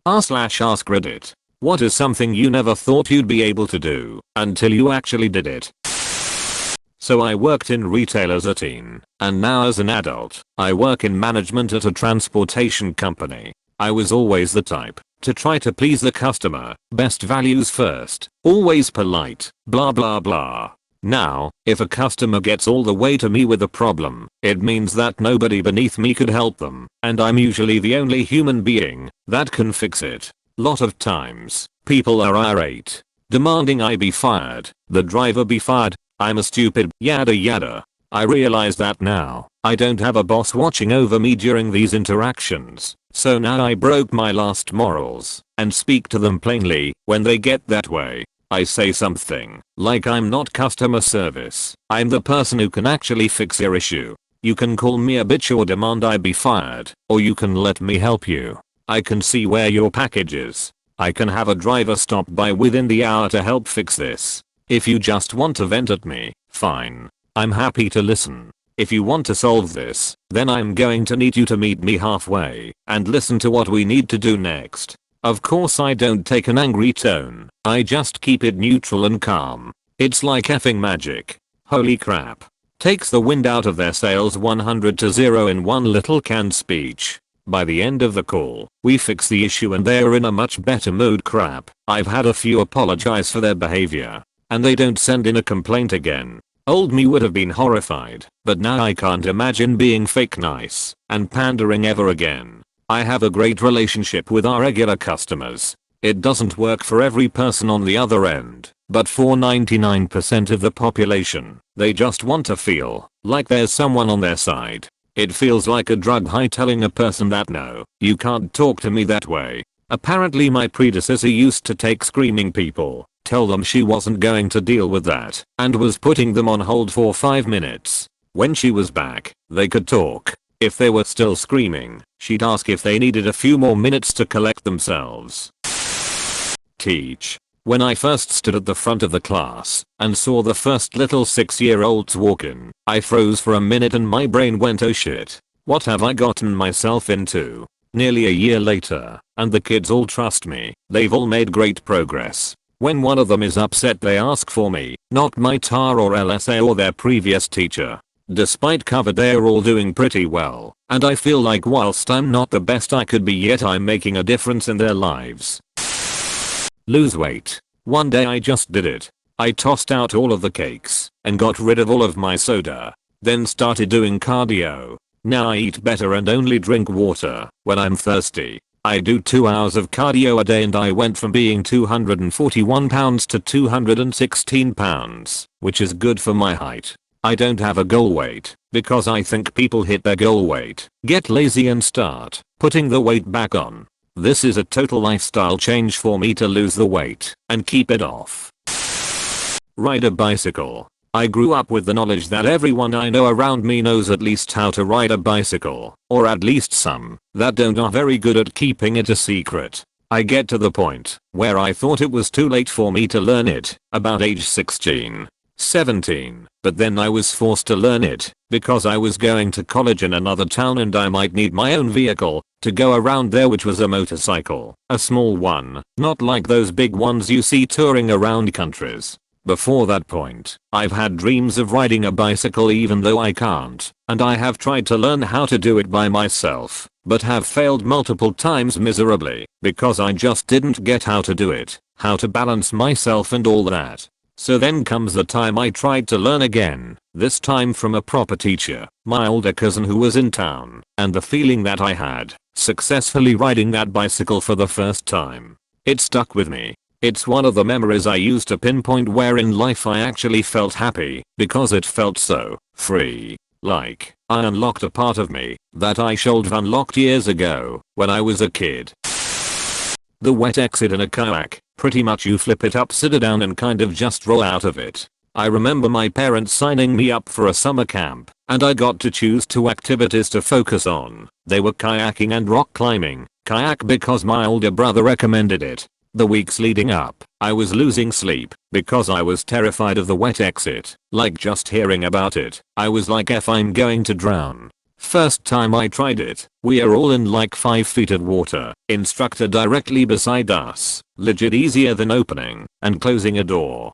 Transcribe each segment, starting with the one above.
r/AskReddit. What is something you never thought you'd be able to do until you actually did it? So I worked in retail as a teen, and now as an adult, I work in management at a transportation company. I was always the type to try to please the customer, best values first, always polite, blah blah blah. Now, if a customer gets all the way to me with a problem, it means that nobody beneath me could help them, and I'm usually the only human being that can fix it. Lot of times, people are irate, demanding I be fired, the driver be fired, I'm a stupid, yada yada. I realize that now, I don't have a boss watching over me during these interactions, so now I broke my last morals and speak to them plainly when they get that way. I say something like I'm not customer service, I'm the person who can actually fix your issue. You can call me a bitch or demand I be fired, or you can let me help you. I can see where your package is. I can have a driver stop by within the hour to help fix this. If you just want to vent at me, fine. I'm happy to listen. If you want to solve this, then I'm going to need you to meet me halfway and listen to what we need to do next. Of course I don't take an angry tone, I just keep it neutral and calm. It's like effing magic. Holy crap. Takes the wind out of their sails 100-0 in one little canned speech. By the end of the call, we fix the issue and they're in a much better mood. Crap. I've had a few apologize for their behavior, and they don't send in a complaint again. Old me would have been horrified, but now I can't imagine being fake nice and pandering ever again. I have a great relationship with our regular customers. It doesn't work for every person on the other end, but for 99% of the population, they just want to feel like there's someone on their side. It feels like a drug high telling a person that no, you can't talk to me that way. Apparently my predecessor used to take screaming people, tell them she wasn't going to deal with that, and was putting them on hold for 5 minutes. When she was back, they could talk. If they were still screaming, she'd ask if they needed a few more minutes to collect themselves. Teach. When I first stood at the front of the class and saw the first little 6-year-olds walk in, I froze for a minute and my brain went, oh shit, what have I gotten myself into? Nearly a year later, and the kids all trust me. They've all made great progress. When one of them is upset they ask for me, not my TAR or LSA or their previous teacher. Despite cover they're all doing pretty well, and I feel like whilst I'm not the best I could be yet I'm making a difference in their lives. Lose weight. One day I just did it. I tossed out all of the cakes and got rid of all of my soda. Then started doing cardio. Now I eat better and only drink water when I'm thirsty. I do 2 hours of cardio a day and I went from being 241 pounds to 216 pounds, which is good for my height. I don't have a goal weight because I think people hit their goal weight, get lazy and start putting the weight back on. This is a total lifestyle change for me to lose the weight and keep it off. Ride a bicycle. I grew up with the knowledge that everyone I know around me knows at least how to ride a bicycle, or at least some that don't are very good at keeping it a secret. I get to the point where I thought it was too late for me to learn it, about age 16. 17, but then I was forced to learn it because I was going to college in another town and I might need my own vehicle to go around there, which was a motorcycle, a small one, not like those big ones you see touring around countries. Before that point, I've had dreams of riding a bicycle even though I can't, and I have tried to learn how to do it by myself, but have failed multiple times miserably because I just didn't get how to do it, how to balance myself and all that. So then comes the time I tried to learn again, this time from a proper teacher, my older cousin who was in town, and the feeling that I had, successfully riding that bicycle for the first time. It stuck with me. It's one of the memories I use to pinpoint where in life I actually felt happy, because it felt so free. Like, I unlocked a part of me that I should have unlocked years ago, when I was a kid. The wet exit in a kayak. Pretty much you flip it upside down and kind of just roll out of it. I remember my parents signing me up for a summer camp, and I got to choose 2 activities to focus on. They were kayaking and rock climbing. Kayak because my older brother recommended it. The weeks leading up, I was losing sleep because I was terrified of the wet exit. Like just hearing about it, I was like, F, I'm going to drown. First time I tried it, we are all in like 5 feet of water, instructor directly beside us, legit easier than opening and closing a door.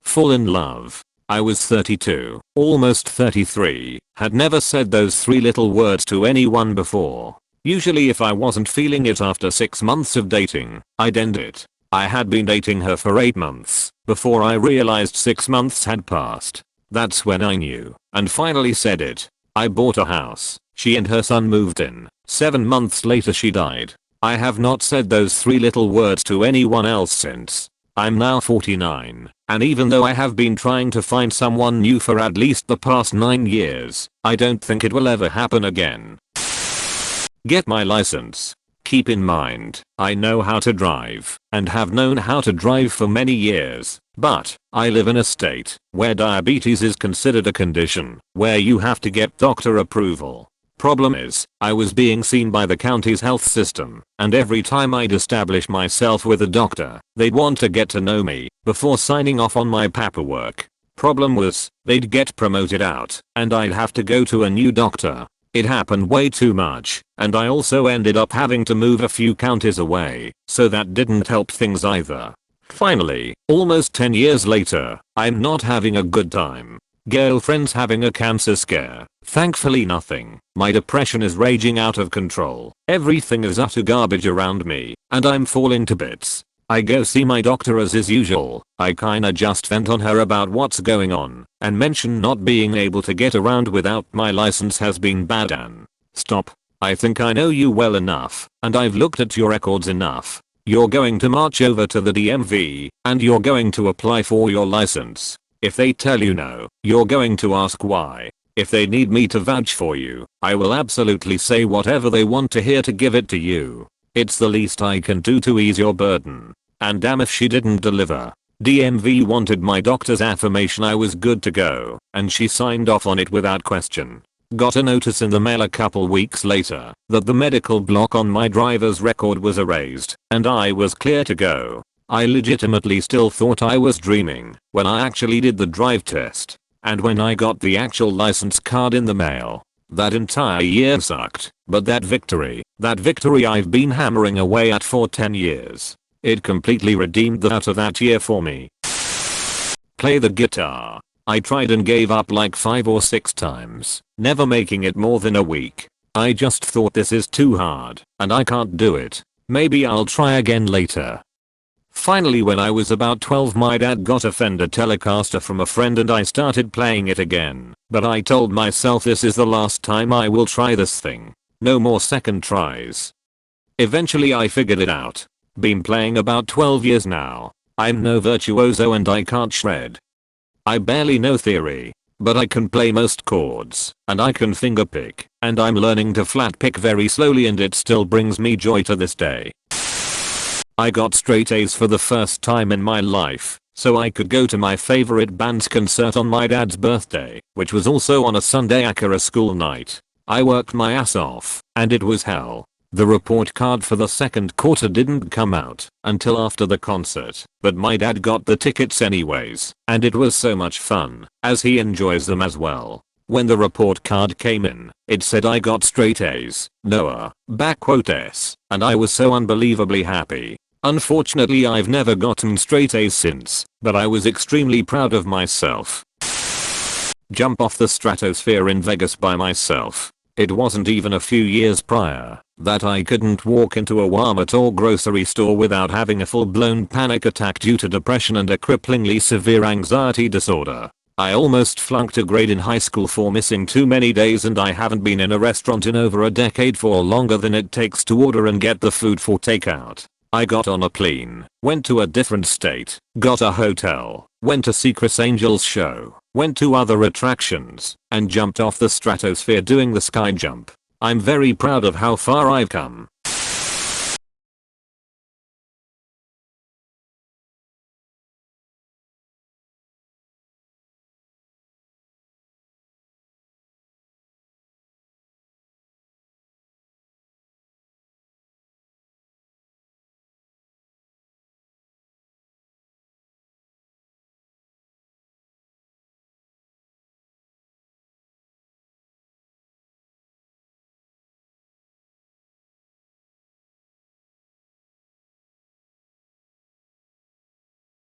Fall in love. I was 32, almost 33, had never said those 3 little words to anyone before. Usually if I wasn't feeling it after 6 months of dating, I'd end it. I had been dating her for 8 months before I realized 6 months had passed. That's when I knew and finally said it. I bought a house. She and her son moved in. 7 months later she died. I have not said those 3 little words to anyone else since. I'm now 49, and even though I have been trying to find someone new for at least the past 9 years, I don't think it will ever happen again. Get my license. Keep in mind, I know how to drive and have known how to drive for many years, but I live in a state where diabetes is considered a condition where you have to get doctor approval. Problem is, I was being seen by the county's health system, and every time I'd establish myself with a doctor, they'd want to get to know me before signing off on my paperwork. Problem was, they'd get promoted out, and I'd have to go to a new doctor. It happened way too much, and I also ended up having to move a few counties away, so that didn't help things either. Finally, almost 10 years later, I'm not having a good time. Girlfriend's having a cancer scare. Thankfully nothing. My depression is raging out of control. Everything is utter garbage around me, and I'm falling to bits. I go see my doctor as is usual. I kinda just vent on her about what's going on, and mention not being able to get around without my license has been bad and. Stop. I think I know you well enough, and I've looked at your records enough. You're going to march over to the DMV, and you're going to apply for your license. If they tell you no, you're going to ask why. If they need me to vouch for you, I will absolutely say whatever they want to hear to give it to you. It's the least I can do to ease your burden. And damn if she didn't deliver. DMV wanted my doctor's affirmation I was good to go, and she signed off on it without question. Got a notice in the mail a couple weeks later that the medical block on my driver's record was erased, and I was clear to go. I legitimately still thought I was dreaming when I actually did the drive test. And when I got the actual license card in the mail, that entire year sucked, but that victory I've been hammering away at for 10 years. It completely redeemed the out of that year for me. Play the guitar. I tried and gave up like 5 or 6 times, never making it more than a week. I just thought this is too hard, and I can't do it. Maybe I'll try again later. Finally when I was about 12 my dad got a Fender Telecaster from a friend and I started playing it again, but I told myself this is the last time I will try this thing. No more second tries. Eventually I figured it out. Been playing about 12 years now. I'm no virtuoso and I can't shred. I barely know theory, but I can play most chords, and I can fingerpick, and I'm learning to flat pick very slowly and it still brings me joy to this day. I got straight A's for the first time in my life, so I could go to my favorite band's concert on my dad's birthday, which was also on a Sunday after a school night. I worked my ass off, and it was hell. The report card for the second quarter didn't come out until after the concert, but my dad got the tickets anyways, and it was so much fun, as he enjoys them as well. When the report card came in, it said I got straight A's, Noah, S, and I was so unbelievably happy. Unfortunately I've never gotten straight A's since, but I was extremely proud of myself. Jump off the stratosphere in Vegas by myself. It wasn't even a few years prior that I couldn't walk into a Walmart or grocery store without having a full-blown panic attack due to depression and a cripplingly severe anxiety disorder. I almost flunked a grade in high school for missing too many days and I haven't been in a restaurant in over a decade for longer than it takes to order and get the food for takeout. I got on a plane, went to a different state, got a hotel, went to see Chris Angel's show, went to other attractions, and jumped off the stratosphere doing the sky jump. I'm very proud of how far I've come.